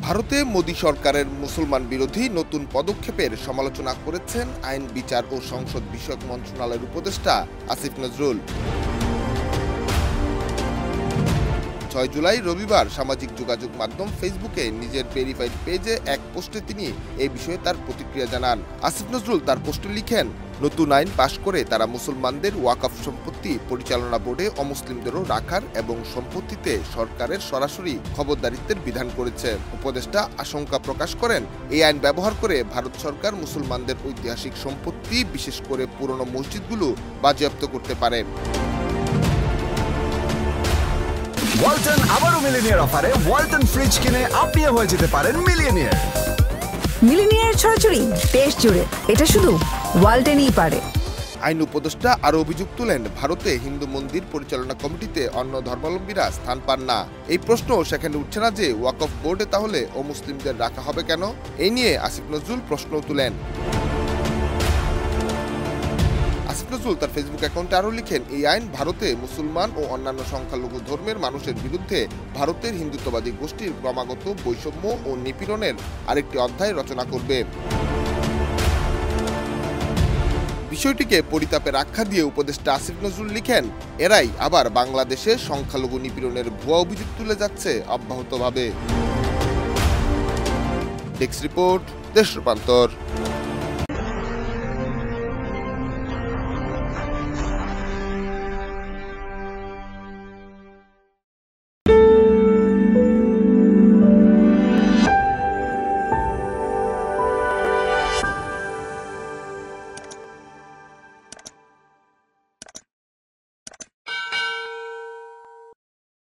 ভারতে মোদী সরকারের মুসলমান বিরোধী নতুন পদক্ষেপের সমালোচনা করেছেন আইন, বিচার ও সংসদ বিষয়ক মন্ত্রণালয়ের উপদেষ্টা আসিফ নজরুল। ৬ জুলাই রবিবার সামাজিক যোগাযোগ মাধ্যম ফেসবুকে নিজের ভেরিফাইড পেজে এক পোস্টে তিনি এই বিষয়ে তার প্রতিক্রিয়া জানান। আসিফ নজরুল তার পোস্টে লিখেন, নতুন আইন পাশ করে তারা মুসলমানদের ওয়াকফ সম্পত্তি পরিচালনা বোর্ডে অমুসলিমদেরও রাখার এবং সম্পত্তিতে সরকারের সরাসরি খবরদারিত্বের বিধান করেছে। উপদেষ্টা আশঙ্কা প্রকাশ করেন, এই আইন ব্যবহার করে ভারত সরকার মুসলমানদের ঐতিহাসিক সম্পত্তি, বিশেষ করে পুরনো মসজিদগুলো বাজেয়াপ্ত করতে পারে। ওয়ালটন আবারও মিলিনিয়ার অফারে ওয়ালটন ফ্রিজ কিনে আপনিও হয়ে যেতে পারেন মিলিয়নিয়ার। মিলিনিয়ার ছড়াছড়ি দেশ জুড়ে, এটা শুধু ওয়ালটনই পারে। আইন উপদেষ্টা আরও অভিযোগ তুলেন, ভারতে হিন্দু মন্দির পরিচালনা কমিটিতে অন্য ধর্মাবলম্বীরা স্থান পান না। এই প্রশ্ন সেখানে উঠছে না যে ওয়াকফ বোর্ডে তাহলে অমুসলিমদের রাখা হবে কেন? এই নিয়ে আসিফ নজরুল প্রশ্ন তুলেন। আসিফ নজরুল তার ফেসবুক অ্যাকাউন্টে আরও লিখেন, এই আইন ভারতে মুসলমান ও অন্যান্য সংখ্যালঘু ধর্মের মানুষের বিরুদ্ধে ভারতের হিন্দুত্ববাদী গোষ্ঠীর ক্রমাগত বৈষম্য ও নিপীড়নের আরেকটি অধ্যায় রচনা করবে। বিষয়টিকে পরিতাপের আখ্যা দিয়ে উপদেষ্টা আসিফ নজরুল লিখেন, এরাই আবার বাংলাদেশে সংখ্যালঘু নিপীড়নের ভুয়া অভিযোগ তুলে যাচ্ছে অব্যাহতভাবে। ডেস্ক রিপোর্ট, দেশ রূপান্তর।